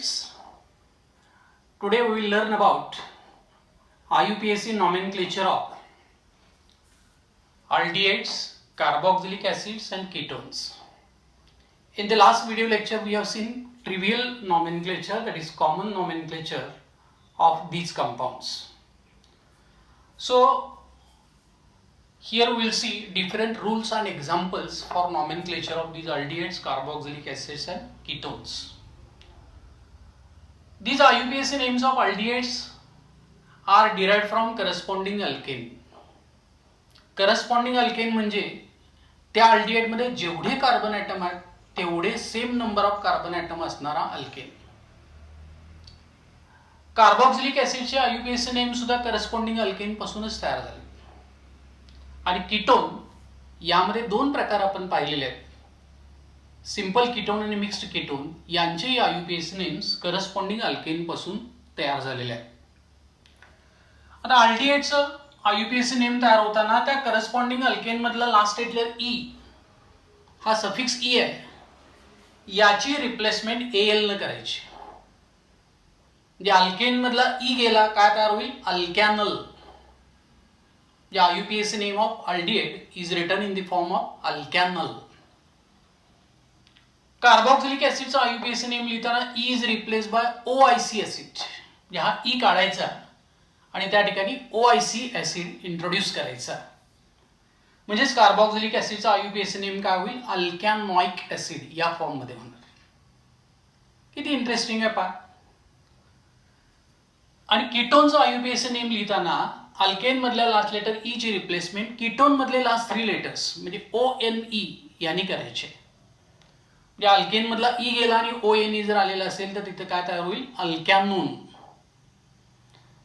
students, today we will learn about IUPAC nomenclature of aldehydes, carboxylic acids and ketones. In the last video lecture we have seen trivial nomenclature, that is common nomenclature of these compounds. So here we will see different rules and examples for nomenclature of these aldehydes, carboxylic acids and ketones. These IUPAC names of aldehydes are derived from corresponding alkane. Corresponding alkane म्हणजे त्या aldehyde मध्ये जेवढे carbon atom आहेत तेवढे same number of carbon atom असणारा alkane. Carboxylic ॲसिडचे IUPAC name सुद्धा corresponding alkane पासूनच तयार झाले. आणि कीटोन यामध्ये दोन प्रकार आपण पाहिलेले आहेत. सिंपल कीटोन आणि मिक्स्ड कीटोन यांचे IUPAC नेम्स करस्पॉन्डिंग अल्केन पासून तयार झालेले आहेत. आता अल्डिहाइडचं IUPAC नेम तयार होताना त्या करस्पॉन्डिंग अल्केन मधला लास्ट लेटर ई हा सफिक्स ई आहे, याची रिप्लेसमेंट AL न करायची. म्हणजे अल्केन मधला ई गेला काय तयार होईल, अल्कॅनल. The IUPAC name of aldehyde is written in the form of alkanal. Carboxylic ऍसिडचा IUPAC नेम लिहिताना E is replaced by OIC acid. हा E काढायचा आणि त्या ठिकाणी OIC ऍसिड इंट्रोड्यूस करायचा. म्हणजेच कार्बोक्सिलिक ऍसिडचा IUPAC नेम काय होईल, अल्कॅनोइक ऍसिड या फॉर्म मध्ये होणार. किती इंटरेस्टिंग आहे पहा. आणि कीटोनचा IUPAC नेम लिहिताना अल्केन मधल्या लास्ट लेटर ई ची रिप्लेसमेंट कीटोन मधले लास्ट थ्री लेटर्स म्हणजे ONE यांनी करायचे. म्हणजे अल्केन मधला ई गेला आणि ONE जर आलेला असेल तर तिथे काय तयार होईल, alkanone.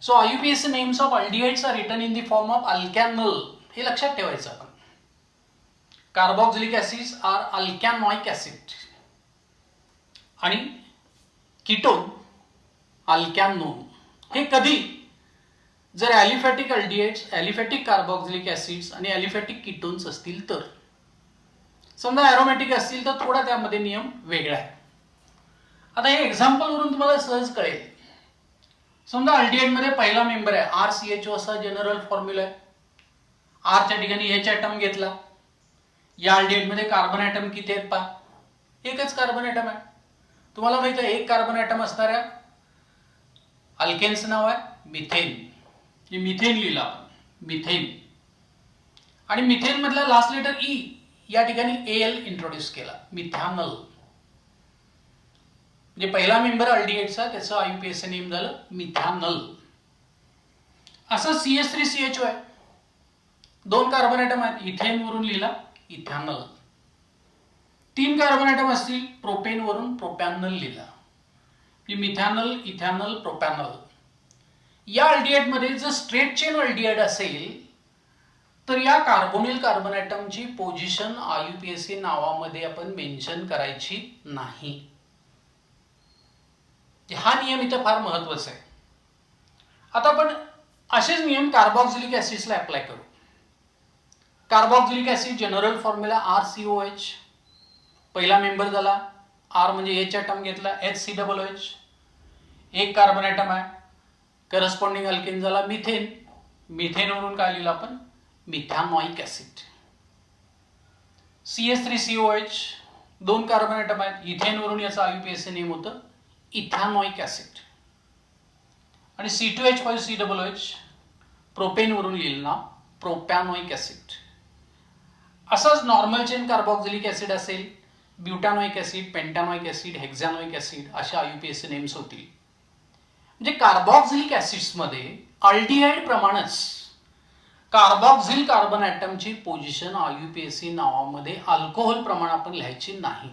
So IUPAC names of aldehydes are written in the form of alkanal. हे लक्षात ठेवायचं आपण. Carboxylic acids are alkanoic acid आणि कीटोन अल्कॅनोन. हे कधी जर aliphatic aldehydes, aliphatic carboxylic acids आणि ॲलिफॅटिक कीटोन्स असतील तर. समजा ॲरोमॅटिक असतील तर थोडा त्यामध्ये नियम वेगळा आहे. आता हे एक्झाम्पल वरून तुम्हाला सहज कळेल. समजा अल्डिहाइड मध्ये पहिला मेंबर आहे RCHO असा जनरल फॉर्म्युला आहे. R च्या ठिकाणी H ॲटम घेतला. या अल्डिहाइड मध्ये कार्बन ॲटम किती आहेत पहा, एकच कार्बन ॲटम आहे. तुम्हाला माहिती आहे एक कार्बन ॲटम असणाऱ्या अल्केनचं नाव आहे मिथेन. मिथेन लिहिला आपण, मिथेन. आणि मिथेन मधला लास्ट लेटर ई या ठिकाणी AL इंट्रोड्यूस केला, मिथॅनल. म्हणजे पहिला मेंबर अल्डिहाइडचा त्याचं IUPAC नेम झालं मिथॅनल. असं CH3CHO आहे, दोन कार्बन ॲटम आहेत, इथेन वरून लिहिला इथॅनल. तीन कार्बन ॲटम असतील, प्रोपेन वरून प्रोपॅनल लिहिला. मिथॅनल, इथॅनल, प्रोपॅनल. या अल्डिहाइड मध्ये जर स्ट्रेट चेन अल्डिहाइड असेल तर या कार्बोनिल कार्बन ॲटमची पोझिशन IUPAC नावामध्ये आपण मेन्शन करायची नाही. हा नियम इथे फार महत्वाचा आहे. आता आपण असेच नियम कार्बोक्सिलिक ऍसिड्सला अप्लाय करू. Carboxylic acid general formula RCOH. पहिला मेंबर झाला, R म्हणजे H ॲटम घेतला, HCOOH. एक कार्बन ॲटम आहे, करस्पॉन्डिंग अल्केन झाला मिथेन. मिथेन वरून काय लिहिलं आपण, मिथॅनोइक ऍसिड. CH3COH, दोन कार्बन ॲटम आहेत, इथेन वरून याचा IUPAC नेम होतं इथॅनोइक ऍसिड. आणि C2H5COOH, प्रोपेन वरून लिहिलं नाव प्रोपॅनोइक ऍसिड. असाच नॉर्मल चेन कार्बोक्सिलिक ऍसिड असेल, ब्युटॅनोइक ऍसिड, पेंटॅनोइक ऍसिड, हेक्झॅनोइक ऍसिड असे IUPAC नेम्स होतील. म्हणजे कार्बोक्सिलिक ऍसिड्स मध्ये अल्डिहाइड प्रमाणेच कार्बोक्सिल कार्बन ॲटमची पोझिशन IUPAC नावामध्ये अल्कोहोल प्रमाण आपण लिहायची नाही.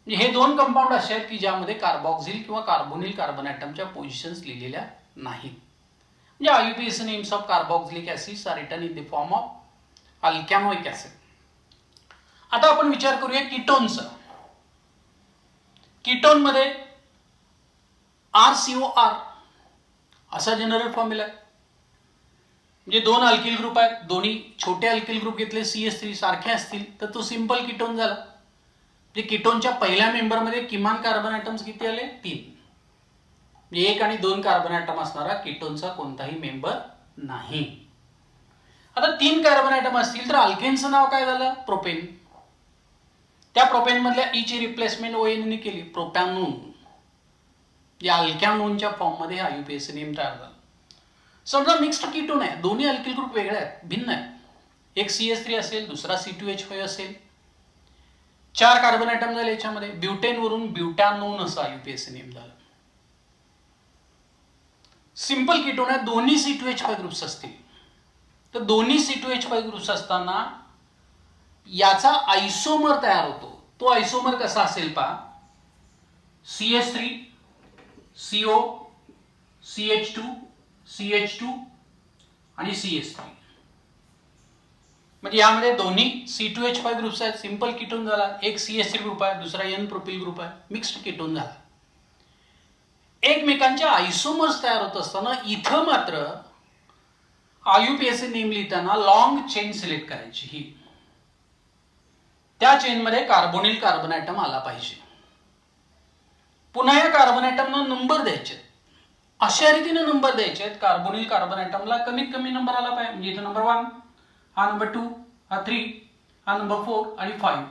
हे दोन कंपाऊंड असे आहेत की ज्यामध्ये कार्बोक्सिल किंवा कार्बोनिल कार्बन ॲटमच्या पोझिशन्स लिहिलेल्या नाहीत. म्हणजे IUPAC names of carboxylic acids are written in the form of alkanoic acid. आता आपण विचार करूया कीटोनचा. कीटोन मध्ये RCOR असा जनरल फॉर्म्युला आहे. म्हणजे दोन अल्किल ग्रुप आहेत, दोन्ही छोटे अल्किल ग्रुप घेतले CH3 सारखे असतील तर तो सिंपल कीटोन झाला. कीटोनच्या पहिल्या मेंबरमध्ये किमान कार्बन ॲटम्स किती आले? 3. 1 आणि 2 कार्बन ॲटम असणारा कीटोनचा कोणताही मेंबर नाही. आता 3 कार्बन ॲटम असतील तर अल्केनचं नाव काय झालं? प्रोपेन. त्या प्रोपेन मधल्या ईची रिप्लेसमेंट ON ने केली, प्रोपॅनोन. या अल्कॅनोनच्या फॉर्ममध्ये IUPAC नेम तयार झाला. समजा मिक्स्ड कीटोन आहे, दोन्ही अल्किल ग्रुप वेगळे आहेत, भिन्न आहेत. एक CH3 असेल, दुसरा C2H5 असेल. 4 कार्बन ॲटम झाले याच्यामध्ये. ब्युटेन वरून ब्युटॅनोन असं IUPAC नेम झालं. सिंपल कीटोन आहे, दोन्ही C2H5 ग्रुप्स असतील. तर दोन्ही C2H5 ग्रुप्स असताना याचा आयसोमर तयार होतो. तो आयसोमर कसा असेल पहा. CH3 CO CH2 CH2 आणि CH3. म्हणजे यामध्ये दोन्ही C2H5 ग्रुप्स आहेत. सिंपल कीटोन झाला. एक CH3 ग्रुप आहे, दुसरा N प्रोपिल ग्रुप आहे. मिक्स्ड कीटोन झाला. एकमेकांच्या आयसोमर्स तयार होत असताना इथं मात्र IUPAC नेम लिहिताना लॉंग चेन सिलेक्ट करायची. ही त्या चेनमध्ये कार्बोनिल कार्बन ॲटम आला पाहिजे. पुन्हा या कार्बन ॲटमना नंबर द्यायचे. अशा रीतीने नंबर द्यायचे आहेत कार्बोनिल कार्बन ॲटमला कमीत कमी नंबर आला पाहिजे. म्हणजे इथं नंबर 1, हा नंबर 2, हा 3, हा नंबर 4 आणि 5.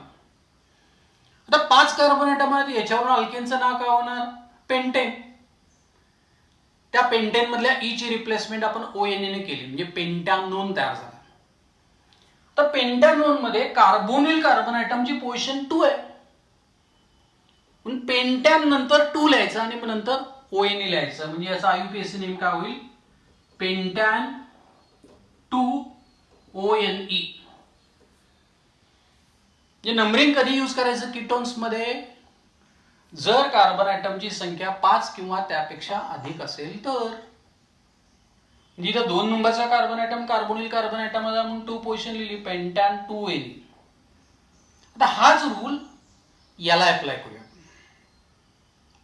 आता 5 कार्बन ॲटम आहेत, याच्यावरून अल्केनचं नाव काय होणार? पेंटेन. त्या पेंटेन मधल्या ईची रिप्लेसमेंट आपण ON ने केली, म्हणजे पेंटॅनोन तयार झाला. तर पेंटॅनोन मध्ये कार्बोनिल कार्बन ॲटमची पोझिशन 2 आहे. पेंटॅन नंतर 2 लिहायचं आणि नंतर ON लिहायचं. म्हणजे याचा IUPAC नेम काय होईल? पेंटॅन 2ONE. जे नंबरिंग कधी यूज करायचं कीटोन्स मध्ये? जर कार्बन ॲटमची संख्या 5 किंवा त्यापेक्षा अधिक असेल तर. म्हणजे इथं 2 नंबरचा carbon atom carbonyl carbon atom म्हणून 2 पोझिशन लिहिली, पेंटॅन 2ONE. आता हाच रूल याला अप्लाय करूया.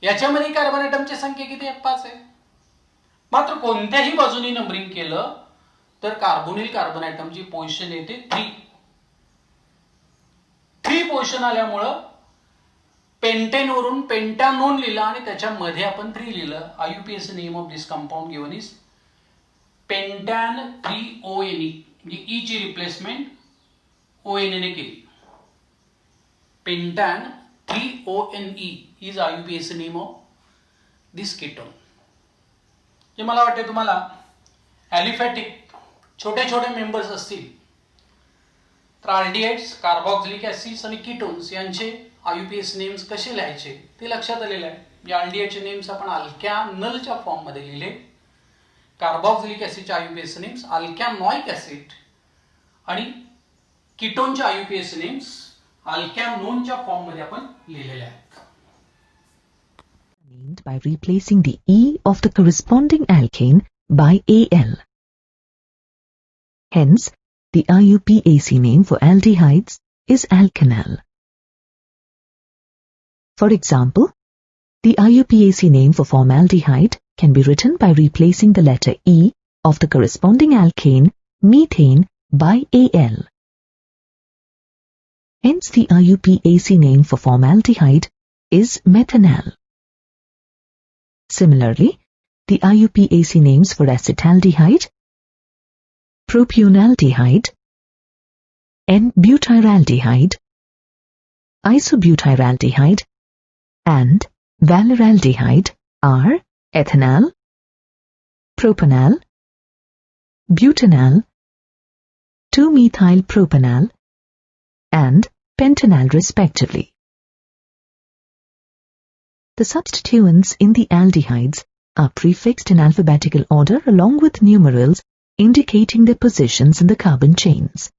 याच्यामध्ये कार्बन ॲटमची संख्या किती आहे? 5 आहे. मात्र कोणत्याही बाजूने नंबरिंग केलं तर कार्बोनिल कार्बन ॲटमची पोझिशन येते 3. 3 पोझिशन आल्यामुळं पेंटेन वरून पेंटॅनोन लिहिला आणि त्याच्यामध्ये आपण 3 लिहिलं. IUPAC name of this compound given is pentan 3ONE. म्हणजे ई ची रिप्लेसमेंट ON ने केली. Pentan 3ONE is IUPAC name of this ketone. जे मला वाटते तुम्हाला ॲलिफॅटिक छोटे छोटे मेंबर्स असतील तर आल्डिहाइड्स, कार्बॉक्सिलिक ऍसिड्स आणि कीटोन्स यांचे IUPAC नेम्स कसे लिहायचे ते लक्षात आलेलं आहे. या आल्डिहाइडचे नेम्स आपण अल्कॅनलच्या फॉर्म मध्ये लिहिले. कार्बॉक्सिलिक ऍसिडचे IUPAC नेम्स अल्कॅनॉइक ऍसिड आणि कीटोनचे IUPAC नेम्स अल्कॅनोनच्या फॉर्म मध्ये आपण लिहिलेले आहेत. Named by replacing the E of the corresponding alkane by Al. Hence, the IUPAC name for aldehydes is alkanal. For example, the IUPAC name for formaldehyde can be written by replacing the letter E of the corresponding alkane, methane, by Al. Hence, the IUPAC name for formaldehyde is methanal. Similarly, the IUPAC names for acetaldehyde, propionaldehyde, N-butyraldehyde, isobutyraldehyde, and valeraldehyde are ethanal, propanal, butanal, 2-methylpropanal, and pentanal respectively. The substituents in the aldehydes are prefixed in alphabetical order along with numerals indicating their positions in the carbon chains.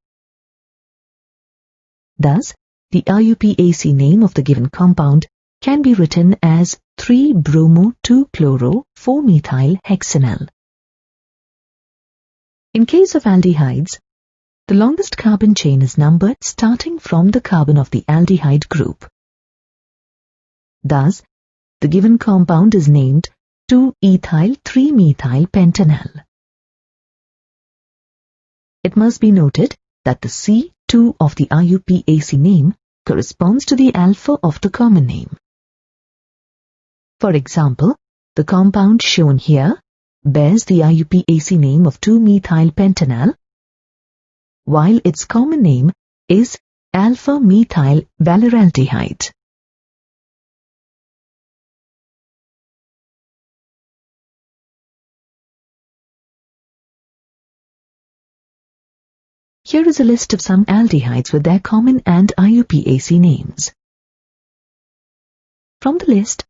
Thus, the IUPAC name of the given compound can be written as 3-bromo-2-chloro-4-methyl-hexanal. In case of aldehydes, the longest carbon chain is numbered starting from the carbon of the aldehyde group. Thus, the given compound is named 2-ethyl-3-methyl-pentanal. It must be noted that the C2 of the IUPAC name corresponds to the alpha of the common name. For example, the compound shown here bears the IUPAC name of 2-methyl-pentanal, while its common name is alpha-methyl-valeraldehyde. Here is a list of some aldehydes with their common and IUPAC names. From the list,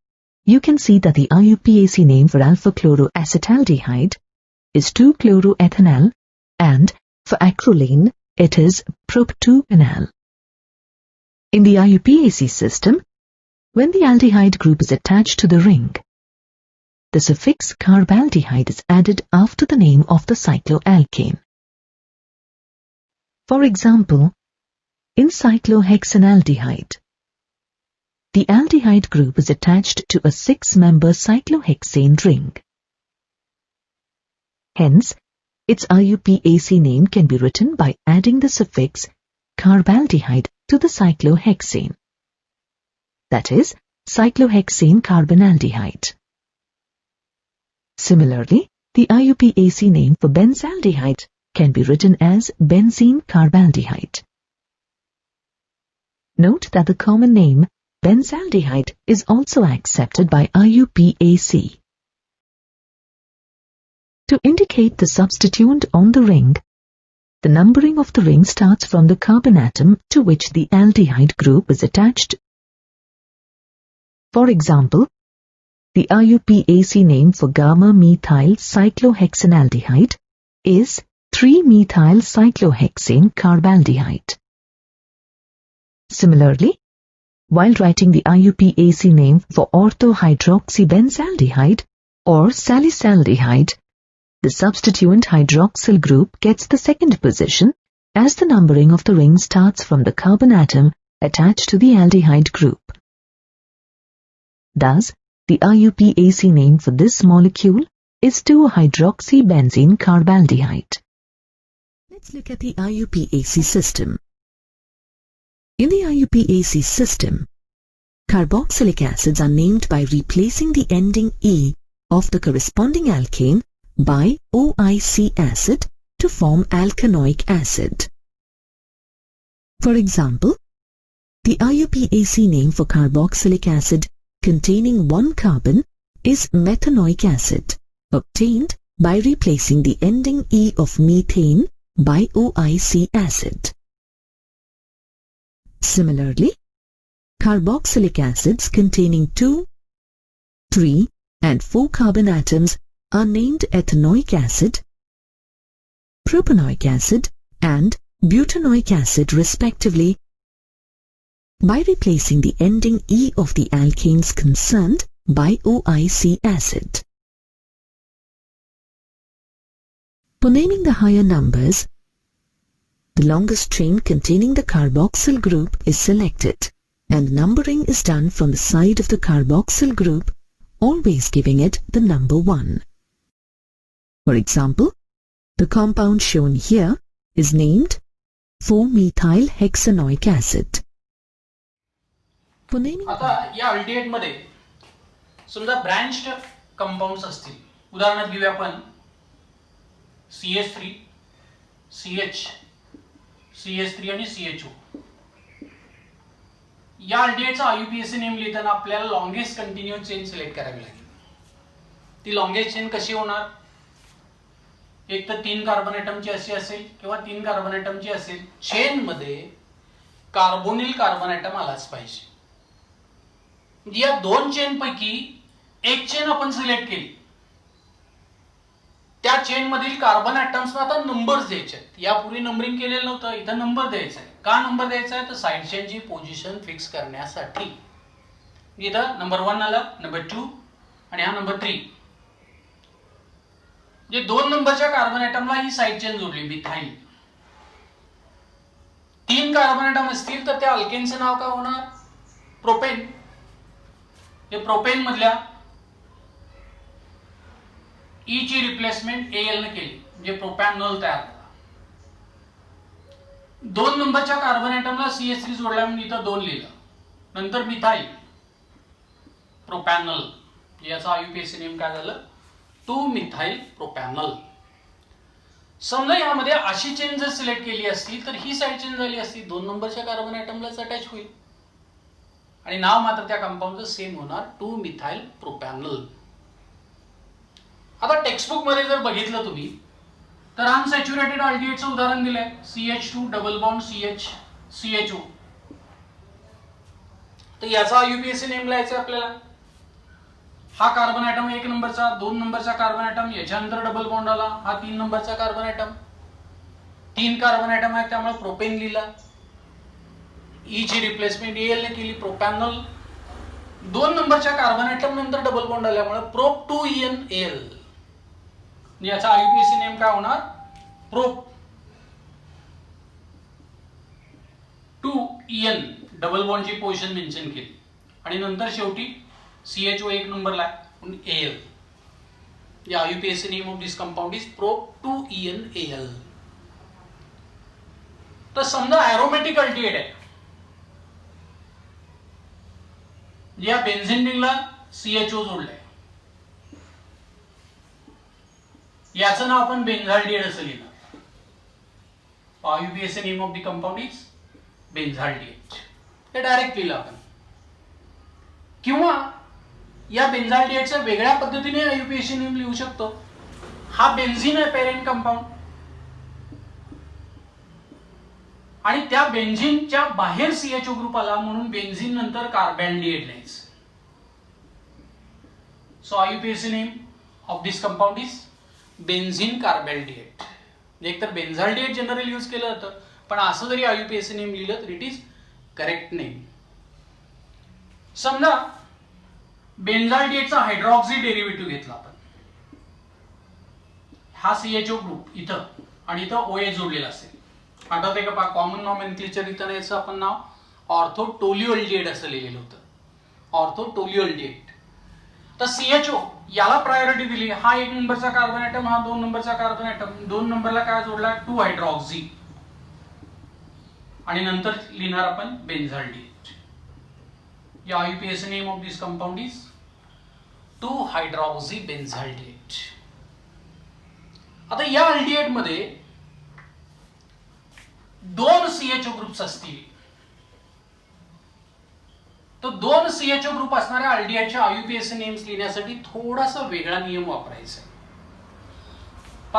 you can see that the IUPAC name for alpha-chloroacetaldehyde is 2-chloroethanal, and for acrolein it is prop-2-enal. In the IUPAC system, when the aldehyde group is attached to the ring, the suffix carbaldehyde is added after the name of the cycloalkane. For example, in cyclohexanaldehyde, the aldehyde group is attached to a 6-member cyclohexane ring. Hence, its IUPAC name can be written by adding the suffix carbaldehyde to the cyclohexane. That is, cyclohexane carbonaldehyde. Similarly, the IUPAC name for benzaldehyde can be written as benzene carbaldehyde. Note that the common name benzaldehyde is also accepted by IUPAC. To indicate the substituent on the ring, the numbering of the ring starts from the carbon atom to which the aldehyde group is attached. For example, the IUPAC name for gamma-methyl cyclohexanaldehyde is 3-methyl-cyclohexane carbaldehyde. Similarly, while writing the IUPAC name for orthohydroxybenzaldehyde or salicylaldehyde, the substituent hydroxyl group gets the second position as the numbering of the ring starts from the carbon atom attached to the aldehyde group. Thus, the IUPAC name for this molecule is 2-hydroxybenzene carbaldehyde. Let's look at the IUPAC system. In the IUPAC system, carboxylic acids are named by replacing the ending E of the corresponding alkane by OIC acid to form alkanoic acid. For example, the IUPAC name for carboxylic acid containing 1 carbon is methanoic acid, obtained by replacing the ending E of methane by OIC acid. Similarly, carboxylic acids containing 2, 3, and 4 carbon atoms are named ethanoic acid, propanoic acid, and butanoic acid respectively by replacing the ending E of the alkanes concerned by OIC acid. For naming the higher numbers, the longest chain containing the carboxyl group is selected, and numbering is done from the side of the carboxyl group, always giving it the number 1. For example, the compound shown here is named 4-methyl-hexanoic acid. For naming आता या aldehyde मध्ये समजा ब्रँच्ड compounds असतील, उदाहरणार्थ घेऊया आपण CH3, CH, CH3 आणि CHO. या अल्डिहाइडचा IUPAC नेम लिहिताना आपल्याला लॉंगेस्ट कंटिन्युअस चेन सिलेक्ट करावी लागेल. ती लॉंगेस्ट चेन कशी होणार? एक तर 3 कार्बन ॲटमची अशी असेल किंवा 3 कार्बन ॲटमची असेल. चेन मध्ये कार्बोनिल कार्बन ॲटम आलाच पाहिजे. या 2 चेन पैकी एक चेन आपण सिलेक्ट केली, त्या चेन मधील कार्बन ॲटम्सना आता नंबर्स द्यायचे आहेत. यापूर्वी नंबरिंग केलेलं नव्हतं, इथं नंबर द्यायचा आहे. का नंबर द्यायचा आहे? तर साइड चेनची पोझिशन फिक्स करण्यासाठी. इथं नंबर 1 आला, नंबर 2 आणि हा नंबर 3. जे 2 नंबरच्या कार्बन ॲटमला ही साइड चेन जोडली मिथाइल. 3 कार्बन ॲटम असतील तर त्या अल्केनचं नाव काय होणार? प्रोपेन. हे प्रोपेन मधल्या ई ची रिप्लेसमेंट Al ने केली, म्हणजे प्रोपॅनॉल तयार झाला. 2 नंबरच्या कार्बन ॲटमला CH3 जोडला म्हणून इथं 2 लिहिलं. नंतर मिथाइल प्रोपॅनल, याचा IUPAC नेम काय झालं? 2 मिथाइल प्रोपॅनल. समजा यामध्ये अशी चेन जर सिलेक्ट केली असती तर ही साईड चेंज झाली असती, 2 नंबरच्या कार्बन ॲटमलाच अटॅच होईल आणि नाव मात्र त्या कंपाऊंडचं सेम होणार, 2 मिथाइल प्रोपॅनल. आता टेक्स्टबुक मध्ये जर बघितलं तुम्ही तर अनसॅच्युरेटेड अल्डिहाइडचं उदाहरण दिलंय, CH2 double bond CH CHO. तर याचा IUPAC नेम लिहायचा आपल्याला. हा कार्बन ॲटम 1 नंबरचा, 2 नंबरचा कार्बन ॲटम, याच्यानंतर डबल बॉन्ड आला, हा 3 नंबरचा कार्बन ॲटम. 3 कार्बन ॲटम आहे त्यामुळे प्रोपेन लिहिला. ई ची रिप्लेसमेंट AL ने केली, प्रोपॅनल. 2 नंबरच्या कार्बन ॲटम नंतर डबल बॉन्ड आल्यामुळे प्रोप 2EnAl. याचा IUPAC नेम काय होणार? प्रोप 2En, डबल बॉन्डची पोझिशन मेन्शन केली आणि नंतर शेवटी CHO 1 नंबरला आहे म्हणून Al. या IUPAC name of this compound is prop 2EnAl. तर समजा एरोमॅटिक अल्डिहाइड आहे, या बेन्झीन रिंगला CHO जोडलाय, याचं नाव आपण बेन्झाल्डिहाइड असं लिहिणार. IUPAC name of the compound is benzaldehyde. हे डायरेक्ट लिहिलं आपण. किंवा या बेन्झाल्डिहाइडचा वेगळ्या पद्धतीने IUPAC नेम लिहू शकतो. हा बेन्झीन आहे पेरेंट कंपाऊंड आणि त्या बेन्झीनच्या बाहेर CHO ग्रुप आला म्हणून बेन्झीन नंतर कार्बॅल्डिहाइड लिहायचं. So IUPAC name of this compound is benzene carbaldehyde. एकतर बेन्झाल्डिहाइड जनरल यूज केलं जातं, पण असं जरी IUPAC नेम लिहिलं तर इट इज करेक्ट नेम. समजा बेन्झाल्डिहाइडचा हायड्रॉक्सी डेरिव्हेटिव्ह घेतला आपण, हा CHO ग्रुप इथं आणि इथं OH जोडलेला असेल. आठवते का? कॉमन नॉमेनक्लेचर इथं याचं आपण नाव ऑर्थोटोल्युअल्डिहाइड असं लिहिलेलं होतं, ऑर्थोटोल्युअल्डिहाइड. तर CHO याला प्रायोरिटी दिली. हा 1 नंबरचा कार्बन ॲटम, हा 2 नंबरचा कार्बन ॲटम. 2 नंबरला काय जोडला? 2 हायड्रॉक्सी आणि नंतर लिहिणार आपण बेन्झाल्डिहाइड. या IUPAC name of this compound is 2 hydroxy benzaldehyde. आता या अल्डिहाइड मध्ये 2 CHO ग्रुप्स असतील तर 2 CHO ग्रुप असणाऱ्या अल्डिहाइडच्या IUPAC नेम्स लिहिण्यासाठी थोडासा वेगळा नियम वापरायचा आहे.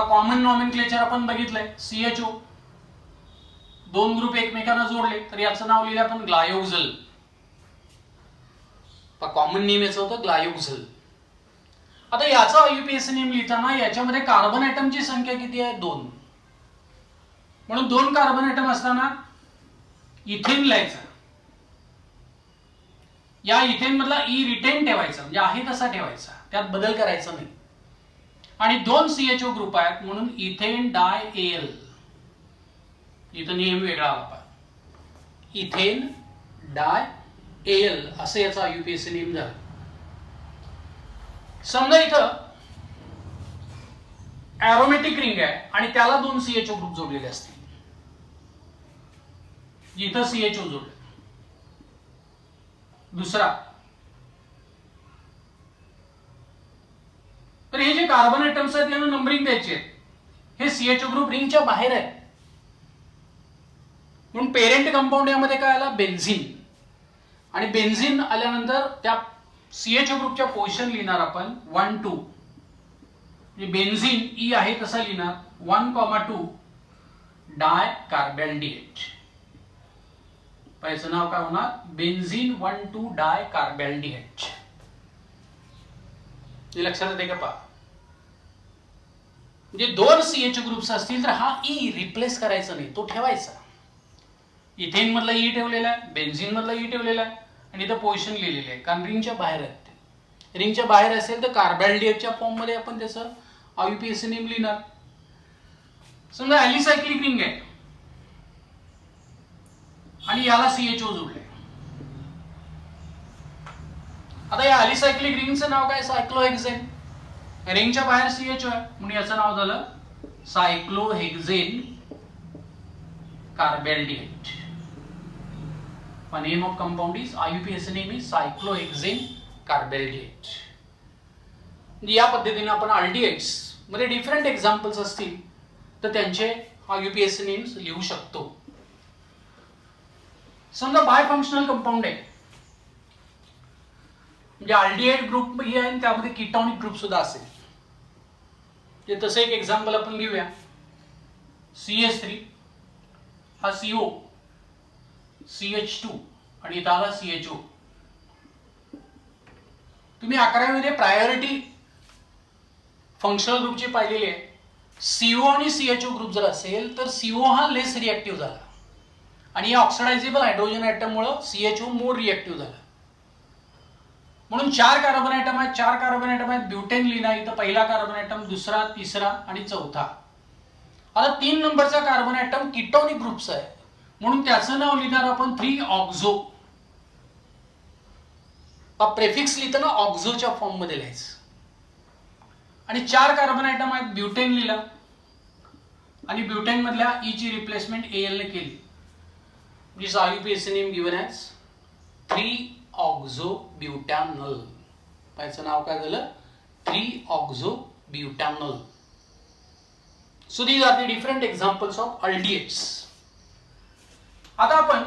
कॉमन नॉमेनक्लेचर आपण बघितलंय, CHO 2 ग्रुप एकमेकांना जोडले तर याचं नाव लिहिलं आपण ग्लायोक्झल. कॉमन नेम याचं होतं ग्लायोक्झल. आता याचा IUPAC नेम लिहिताना याच्यामध्ये कार्बन ॲटमची संख्या किती आहे? 2. म्हणून 2 कार्बन ॲटम असताना इथेन लिहायचा. या इथेन मधला ई रिटेन ठेवायचा, म्हणजे आहे तसा ठेवायचा, त्यात बदल करायचा नाही. आणि 2 CHO ग्रुप आहेत म्हणून इथेन डाय AL. इथं नियम वेगळा आला. इथेन डाय AL असं याचा IUPAC नेम झाला. समजा इथं एरोमॅटिक रिंग आहे आणि त्याला 2 CHO ग्रुप जोडलेले असतील. इथं CHO जोडले. दुसरा, तर हे जे कार्बन ॲटम्स आहेत यांना नंबरिंग द्यायची आहे. हे CHO ग्रुप रिंगच्या बाहेर आहे म्हणून पेरेंट कंपाऊंड यामध्ये काय आला? बेन्झीन. आणि बेन्झीन आल्यानंतर त्या CHO ग्रुपच्या पोझिशन लिहिणार आपण 1 2. म्हणजे बेन्झीन ई आहे तसा लिहिणार 1,2 डाय कार्बॅल्डिहाइड. याचं नाव काय होणार? बेन्झीन 1 2 डाय कार्बॅल्डिहाइड. हे लक्षात येते का? पहा, म्हणजे 2 CHO ग्रुप्स असतील तर हा ई रिप्लेस करायचा नाही, तो ठेवायचा. इथेन मधला ई ठेवलेला आहे, बेन्झीन मधला ई ठेवलेला आहे आणि इथं पोझिशन लिहिलेली आहे, कारण रिंगच्या बाहेर आहेत. ते रिंगच्या बाहेर असेल तर कार्बॅल्डिहाइडच्या फॉर्म मध्ये आपण त्याचं IUPAC नेम लिहिणार. समजा ॲलिसायक्लिक रिंग आहे आणि याला CHO जोडले. आता या ॲलिसायक्लिक रिंगचं नाव काय? सायक्लोहेक्झेन. रिंगच्या बाहेर CHO आहे म्हणून याचं नाव झालं cyclohexane carbaldehyde. Name of compound is IUPAC name is cyclohexane carbaldehyde. या पद्धतीने आपण अल्डिहाइड्स मध्ये डिफरंट एक्झाम्पल्स असतील तर त्यांचे IUPAC नेम्स लिहू शकतो. समजा बाय फंक्शनल कंपाऊंड आहे, म्हणजे अल्डिहाइड ग्रुप ही आहे आणि त्यामध्ये कीटॉनिक ग्रुप सुद्धा असेल. जे तसं एक एक्झाम्पल आपण घेऊया. CH3 हा CO, CH2 आणि इथं आला CHO. तुम्ही 11वीमध्ये प्रायोरिटी फंक्शनल ग्रुपची पाहिलेली आहे. CO आणि CHO ग्रुप जर असेल तर CO हा लेस रिएक्टिव्ह झाला आणि या ऑक्सिडायझेबल हायड्रोजन ॲटममुळे CHO मोर रिएक्टिव्ह झाला. म्हणून 4 कार्बन ॲटम आहेत. 4 कार्बन ॲटम आहेत. ब्युटेन लिहिला इथं पहिला कार्बन ॲटम, दुसरा, तिसरा आणि चौथा. आता 3 नंबरचा कार्बन ॲटम कीटोनिक ग्रुपचा आहे म्हणून त्याचं नाव लिहिणार आपण 3-ऑक्झो. प्रेफिक्स लिहिताना ऑक्झोच्या फॉर्म मध्ये लिहायचं. आणि 4 कार्बन ॲटम आहेत. ब्युटेन लिहिला आणि ब्युटेन मधल्या ई ची रिप्लेसमेंट AL ने केली. This IUPAC name given as three oxobutanol. याचं नाव काय झालं? Three oxobutanol. So these are the different examples of aldehydes. आता आपण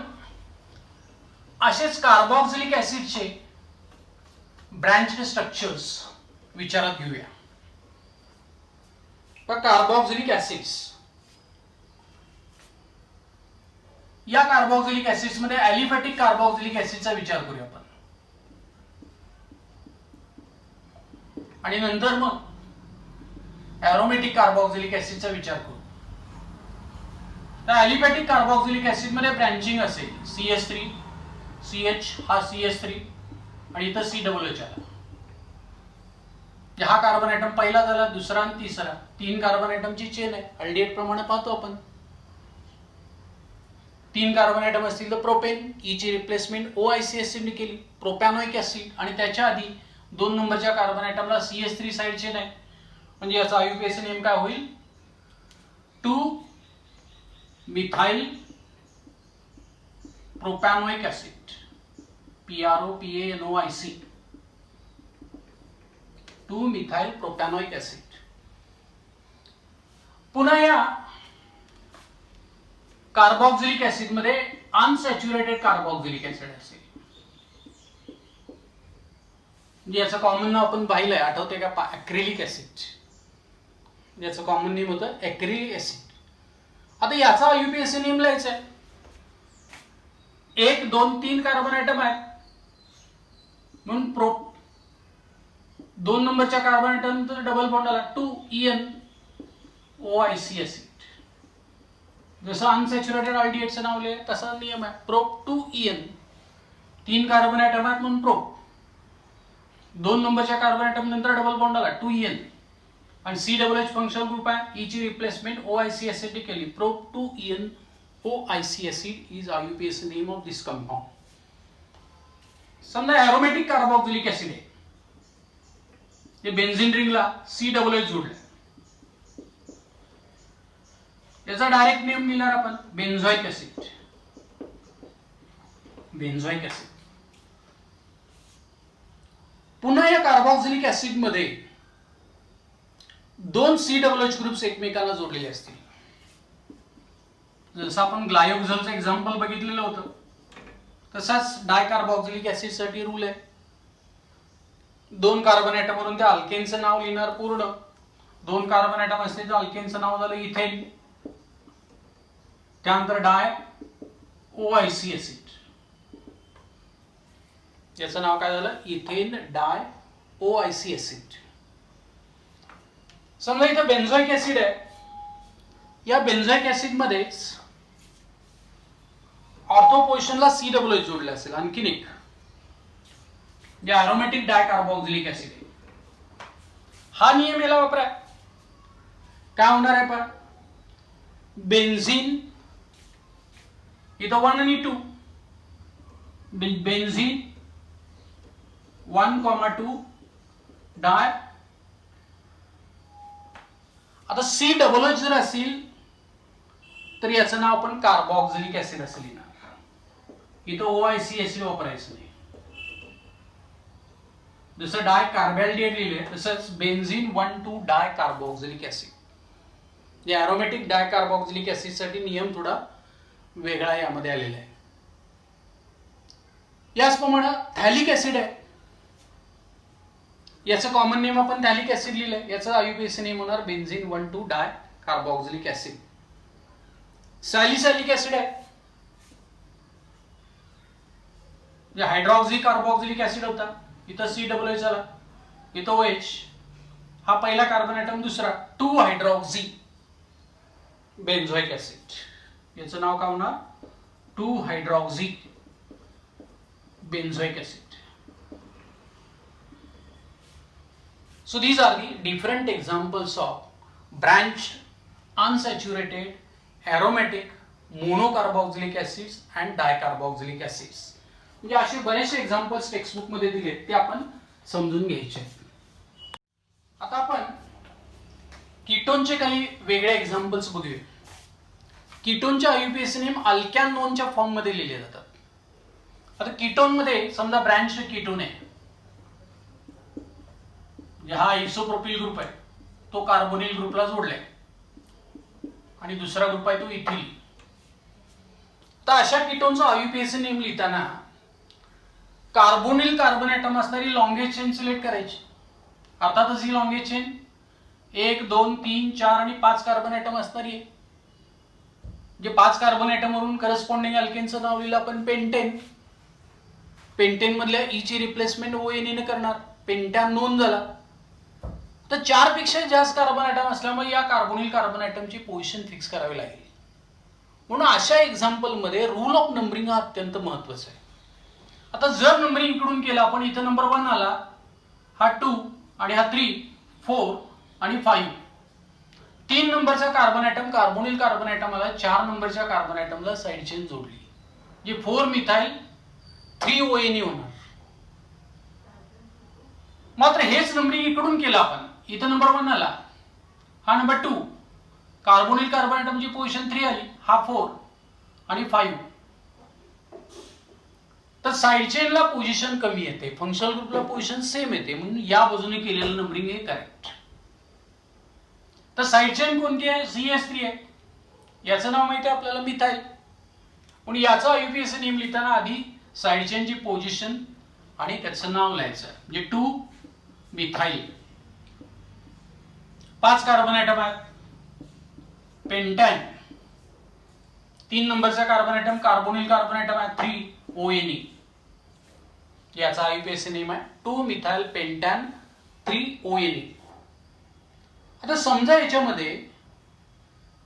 असेच कार्बॉक्सिलिक ऍसिडचे ब्रँच्ड स्ट्रक्चर्स विचारात घेऊया. कार्बॉक्सिलिक ऍसिड्स, या कार्बॉक्सिलिक ऍसिड्स मध्ये ॲलिफॅटिक कार्बॉक्सिलिक ऍसिडचा विचार करूया आपण आणि नंतर मग ॲरोमॅटिक कार्बॉक्सिलिक ऍसिडचा विचार करू. तर ॲलिफॅटिक कार्बॉक्सिलिक ऍसिड मध्ये ब्रँचिंग असेल. CH3, CH हा CH3 आणि इथं COOH आला. हा कार्बन ॲटम पहिला झाला, दुसरा आणि तिसरा. 3 कार्बन ॲटमची चेन आहे. अल्डिहाइड प्रमाणे पाहतो आपण. 3 कार्बन ॲटम असतील तर प्रोपेन, ई ची रिप्लेसमेंट OIC ऍसिडने केली. प्रोपॅनोइक ऍसिड आणि त्याच्या आधी 2 नंबरच्या कार्बन ॲटमला CH3 साइड चेन आहे. म्हणजे याचा IUPAC नेम काय होईल? 2-मिथाइल प्रोपॅनोइक ऍसिड. PROPANOIC. 2-मिथाइल प्रोपॅनोइक ऍसिड. पुन्हा या कार्बॉक्सिलिक ऍसिड मध्ये अनसॅच्युरेटेड कार्बॉक्सिलिक ऍसिड असेल. याचं कॉमन नाव आपण पाहिलंय, आठवते का? Acrylic acid. याचं कॉमन नेम होतं ॲक्रिलिक ऍसिड. आता याचा IUPAC नेम लिहायचा आहे. 1, 2, 3 कार्बन ॲटम आहेत म्हणून 2 नंबरच्या कार्बन ॲटम डबल बॉन्ड आला 2-EN-OIC ऍसिड. जसं अनसॅच्युरेटेड अल्डिहाइडचं नाव लिहिलं तसा नियम आहे. Prop 2-EN. 3 कार्बन ॲटम आहेत म्हणून प्रोप. 2 नंबरच्या कार्बन ॲटम नंतर डबल बॉन्ड आला 2-EN आणि COOH फंक्शनल ग्रुप आहे. ई ची रिप्लेसमेंट OIC ऍसिड ने केली. Prop 2-EN-OIC acid is IUPAC name of this compound. समजा ॲरोमॅटिक कार्बॉक्सिलिक ऍसिड आहे. हे बेन्झीन रिंगला COOH जोडलं. याचा डायरेक्ट नेम लिहिणार आपण बेन्झोइक ऍसिड. बेन्झोइक ऍसिड. पुन्हा या कार्बॉक्सिलिक ऍसिड मध्ये 2 COOH ग्रुप्स एकमेकांना जोडलेले असतील. जसं आपण ग्लायोक्झलचं एक्झाम्पल बघितलेलं होतं तसाच डायकार्बॉक्सिलिक ऍसिड साठी रूल आहे. 2 कार्बन ॲटम वरून त्या अल्केनचं नाव लिहिणार पूर्ण. 2 कार्बन ॲटम असते तर अल्केनचं नाव झालं इथेन. त्यानंतर OIC ऍसिड. याचं नाव काय झालं? Ethane OIC acid. समजा इथं बेन्झोइक ऍसिड आहे. या बेन्झोइक ऍसिड मध्येच ऑर्थो पोझिशनला COOH जोडले असेल. आणखीन एक जे ॲरोमॅटिक डायकार्बॉक्सिलिक ऍसिड आहे. हा नियम याला वापरा. काय होणार आहे पण? बेन्झीन इथं 1 आणि 2. बेन्झीन 1,2 डाय. आता COOH जर असेल तर याचं नाव आपण कार्बोक्सिलिक ऍसिड असं लिहिणार. इथं OIC ऍसिड वापरायचं नाही. जसं डाय कार्बॅल्डिहाइड लिहिले तसंच बेन्झीन 1,2 डाय कार्बोक्सिलिक ऍसिड. जे ॲरोमॅटिक डाय कार्बोक्सिलिक ऍसिड साठी नियम थोडा वेगळा यामध्ये आलेला आहे. याचप्रमाणे थॅलिक ऍसिड आहे. याचं कॉमन नेम आपण थॅलिक ऍसिड लिहिलंय. याचं IUPAC नेम होणार बेन्झीन 1,2 डाय कार्बोक्सिलिक ऍसिड. सॅलिसिलिक ऍसिड आहे. जे हायड्रॉक्सी कार्बोक्सिलिक ऍसिड होता. इथं COOH आला, इथं OH. हा पहिला कार्बन ऍटम, दुसरा 2 हायड्रॉक्सी बेन्झोइक ऍसिड. याचं नाव काय होणार 2 hydroxy benzoic acid. So these are the different examples of branched, unsaturated, aromatic, monocarboxylic acids and dicarboxylic acids. म्हणजे असे बरेचसे एक्झाम्पल्स टेक्स्टबुक मध्ये दिले, ते आपण समजून घ्यायचे. आता आपण कीटोनचे काही वेगळे एक्झाम्पल्स बघूया. कीटोनच्या IUPAC नेम अल्कॅनोनच्या फॉर्म मध्ये लिहिले जातात. आता कीटोन मध्ये समजा ब्रँच कीटोन आहे, हा आयसोप्रोपिल ग्रुप आहे, तो कार्बोनिल ग्रुपला जोडलाय आणि दुसरा ग्रुप आहे तो इथिल. तर अशा कीटोनचा IUPAC नेम लिहिताना कार्बोनिल कार्बन ऍटम असणारी लॉंगेज चेन सिलेक्ट करायची. अर्थातच ही लॉंगेज चेन 1, 2, 3, 4 आणि 5 कार्बन ऍटम असणारी आहे. जे 5 कार्बन ऍटम वरून करस्पॉन्डिंग अल्केनचं नाव लिहिलं आपण पेंटेन. पेंटेन मधल्या ई ची रिप्लेसमेंट ONE ने करणार, पेंटॅनोन झाला. तर 4 पेक्षा जास्त कार्बन ऍटम असल्यामुळे या कार्बोनिल कार्बन ऍटमची पोझिशन फिक्स करावी लागेल. म्हणून अशा एक्झाम्पल मध्ये रूल ऑफ नंबरिंग हा अत्यंत महत्वाचा आहे. आता जर नंबरिंग इकडून केलं आपण, इथं नंबर 1 आला, हा 2 आणि हा 3, 4 आणि 5. 3 नंबरचा कार्बन ऍटम कार्बोनिल कार्बन ऍटमला 4 नंबरच्या कार्बन ऍटमला साइड चेन जोडली, जे 4 मिथाइल 3 ONE होणार. मात्र हेच नंबरिंग इकडून केलं आपण, इथं नंबर 1 आला, हा नंबर 2, कार्बोनिल कार्बन ऍटमची पोझिशन 3 आली, हा 4 आणि 5. तर साइड चेनला पोझिशन कमी येते, फंक्शनल ग्रुपला पोझिशन सेम येते, म्हणून या बाजूने केलेलं नंबरिंग हे करेक्ट. तर साइड चेन कोणती आहे, CH3 आहे. याचं नाव माहिती आहे आपल्याला मिथाइल. म्हणून याचा IUPAC नेम लिहिताना आधी साइड चेनची पोझिशन आणि त्याचं नाव लिहायचं, म्हणजे 2 मिथाइल. 5 कार्बन ऍटम आहेत. पेंटॅन 3 नंबरचा carbon atom carbonyl carbon atom आहे 3 ONE. याचा IUPAC नेम आहे 2 मिथाइल पेंटॅन 3 ONE. आता समजा याच्यामध्ये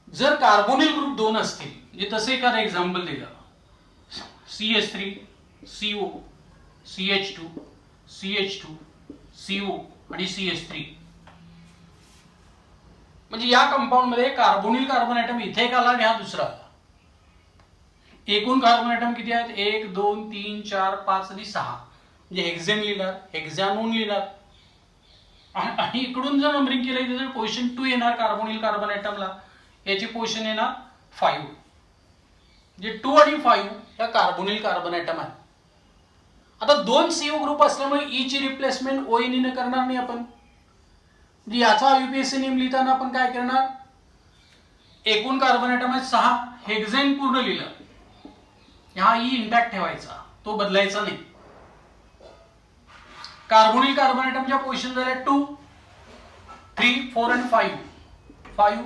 जर कार्बोनिल ग्रुप 2 असतील, म्हणजे तसे एखादं एक्झाम्पल दिलं, CH3, CO, CH2, CH2, CO आणि CH3. म्हणजे या कंपाऊंड मध्ये कार्बोनिल कार्बन ऍटम इथे एक आला आणि हा दुसरा आला. एकूण कार्बन ऍटम किती आहेत, 1, 2, 3, 4, 5 आणि 6. म्हणजे हेक्झेन लिहिणार, हेक्झॅनोन लिहिणार. आणि इकडून जर नंबरिंग केलं तर पोझिशन 2 येणार कार्बोनिल कार्बन ऍटमला, याची पोझिशन येणार 5. म्हणजे 2 आणि 5 या कार्बोनिल कार्बन ऍटम आहे. आता 2 CO ग्रुप असल्यामुळे ई ची रिप्लेसमेंट ONE ने करणार नाही आपण. म्हणजे याचा IUPAC नेम लिहिताना आपण काय करणार, एकूण कार्बन ऍटम आहे 6, हेक्झेन पूर्ण लिहिलं, हा ई इंटॅक्ट ठेवायचा, तो बदलायचा नाही. कार्बोनिल कार्बन ऍटमच्या पोझिशन झाल्या 2, 3, 4 आणि 5. 5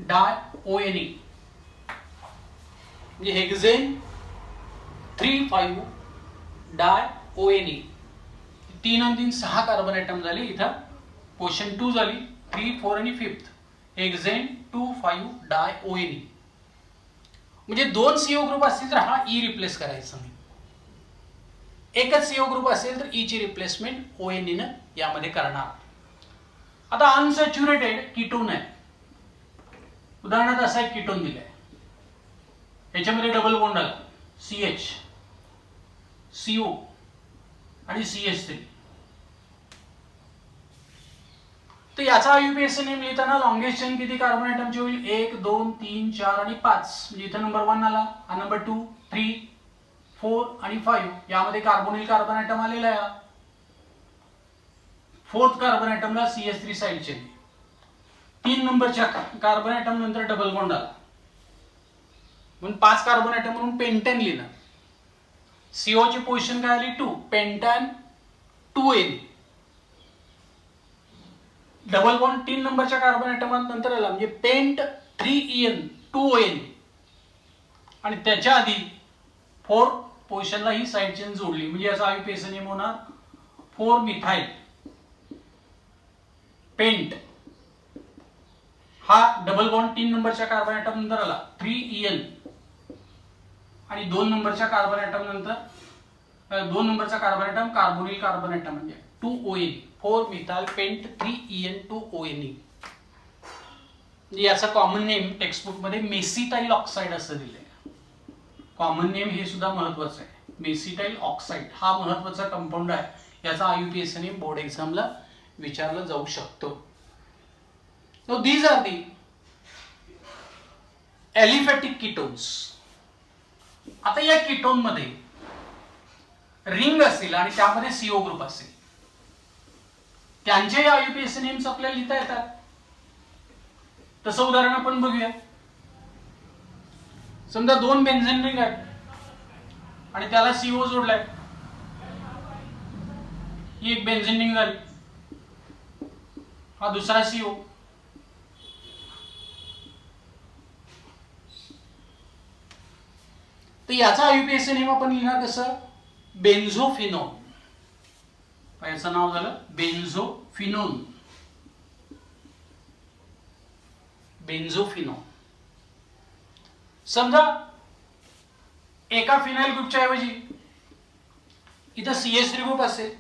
डाय ONE. म्हणजे हेक्झेन 3, 5 डाय ONE. 3 आणि 3 6 कार्बन ऍटम झाले. इथं पोझिशन 2 झाली, 3, 4 आणि 5. हेक्झेन 2, 5 डाय ONE. म्हणजे 2 CO ग्रुप असतील तर हा ई रिप्लेस करायचा नाही. एकच CO ग्रुप असेल तर ई ची रिप्लेसमेंट ONE ने यामध्ये करणार. आता अनसॅच्युरेटेड कीटोन आहे. उदाहरणार्थ असा एक कीटोन दिलाय, याच्यामध्ये डबल बॉन्ड आला, CH, CO आणि CH3. तर याचा आयुपीएसी नेम लिहिताना लॉंगेस्ट चेन किती कार्बन ॲटमची होईल? 1 2 3 4 आणि 5. म्हणजे इथं नंबर 1 आला, हा नंबर 2 3 4 आणि 5. यामध्ये कार्बोनिल कार्बन ॲटम आलेला आहे. फोर्थ कार्बन ॲटमला CH3 साइड चेन. 3 नंबरच्या कार्बन ॲटम नंतर डबल बॉन्ड आला म्हणून 5 कार्बन ॲटम म्हणून पेंटॅन लिहिणार. CO ची पोझिशन काय आली? 2. पेंटॅन 2N. डबल बॉन्ड 3 नंबरच्या कार्बन ॲटमात नंतर आला म्हणजे पेंट 3En 2ON. आणि त्याच्या आधी 4 पोझिशनला ही साइड चेन जोडली म्हणजे याचा आयुपीएसी नेम होणार 4 मिथाइल पेंट. हा डबल बॉन्ड 3 नंबरच्या कार्बन ॲटम नंतर आला 3En आणि 2 नंबरच्या कार्बन ॲटम नंतर 2 नंबरचा carbon atom carbonyl carbon atom म्हणजे 2ON 4 methyl pent 3En 2ONe. म्हणजे याचा कॉमन नेम टेक्स्टबुक मध्ये मेसिटाइल ऑक्साइड असं दिलंय. कॉमन नेम हे सुद्धा महत्वाचं आहे. मेसिटाइल ऑक्साइड हा महत्वाचा कंपाऊंड आहे. याचा आयुपीएसी नेम बोर्ड एक्झामला विचारलं जाऊ शकतो. So these are the aliphatic ketones. आता या कीटोन मध्ये रिंग असेल आणि त्यामध्ये CO ग्रुप असेल, त्यांचे आयुपीएसी नेम्स आपल्याला लिहिता येतात. तसं उदाहरण आपण बघूया. समजा 2 बेन्झीन रिंग आहेत आणि त्याला CO जोडलाय. ही एक बेन्झीन रिंग झाली, हा दुसरा CO. तर याचा आयुपीएसी नेम आपण लिहिणार कसं? बेन्झोफिनोन. याचं नाव झालं बेन्झोफिनोन. बेन्झोफिनोन. समजा एका फिनाइल ग्रुपच्या ऐवजी इथं CH3 ग्रुप असेल,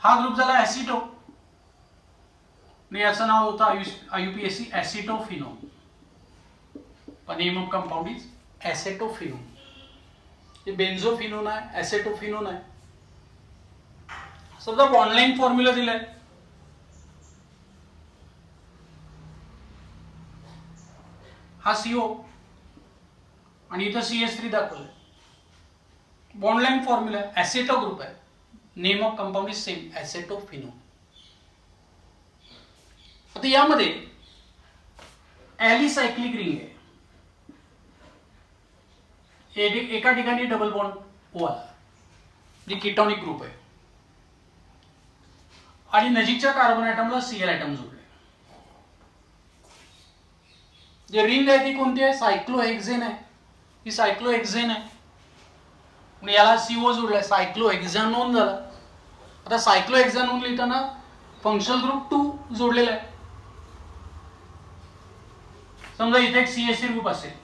हा ग्रुप झाला ऍसिटो. याचं नाव होतं IUPAC acetophenone. Name of compound is acetophenone. हे बेन्झोफिनोन आहे, ऍसेटोफिनोन आहे. समजा ऑनलाईन फॉर्म्युला दिलाय. हा CO आणि इथं CH3 दाखवलंय. बॉन्डलाइन फॉर्म्युला आहे, ऍसेटो ग्रुप आहे. Name of compound is same acetophenone. आता यामध्ये ॲलिसायक्लिक रिंग आहे. एका ठिकाणी डबल बॉन्ड O आला, जे कीटॉनिक ग्रुप आहे. आणि नजीकच्या कार्बन ॲटमला Cl ॲटम जोडले. जे रिंग आहे ती कोणती आहे? सायक्लोहेक्झेन आहे. ही सायक्लोहेक्झेन आहे. म्हणजे याला CO जोडलाय, सायक्लोहेक्झॅनोन झाला. आता सायक्लोहेक्झॅनोन लिहिताना फंक्शनल ग्रुप 2 जोडलेला आहे. समजा इथे एक CH3 ग्रुप असेल,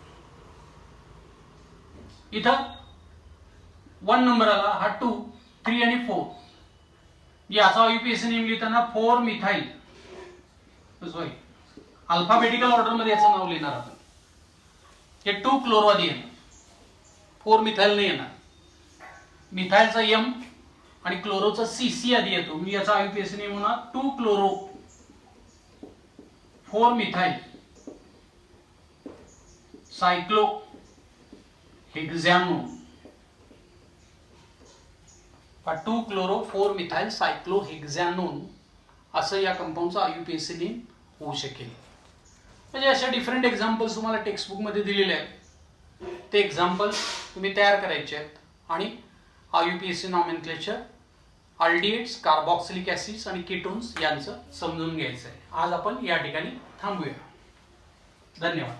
इथं 1 नंबर आला, हा 2 3 आणि 4. याचा आयुपीएसी नेम लिहिताना 4 मिथाइल. सॉरी, अल्फाबेटिकल ऑर्डर मध्ये याचं नाव लिहिणार आपण. हे 2 क्लोरो आधी येणार, 4 मिथाइल नाही येणार. मिथाइलचा M आणि क्लोरोचा C आधी येतो. मी याचा आयुपीएसी नेम होणार 2 क्लोरो 4 मिथाइल सायक्लो हेक्झॅनोन. 2 क्लोरो 4 मिथाइल सायक्लोहेक्झॅनोन असं या कंपाऊंडचा आयुपीएसी नेम होऊ शकेल. म्हणजे अशा डिफरंट एक्झाम्पल्स तुम्हाला टेक्स्टबुक मध्ये दिलेले आहेत. ते एक्झाम्पल तुम्ही तयार करायचे आहेत आणि IUPAC nomenclature, aldehydes, carboxylic acids आणि कीटोन्स यांचं समजून घ्यायचं आहे. आज आपण या ठिकाणी थांबूया. धन्यवाद.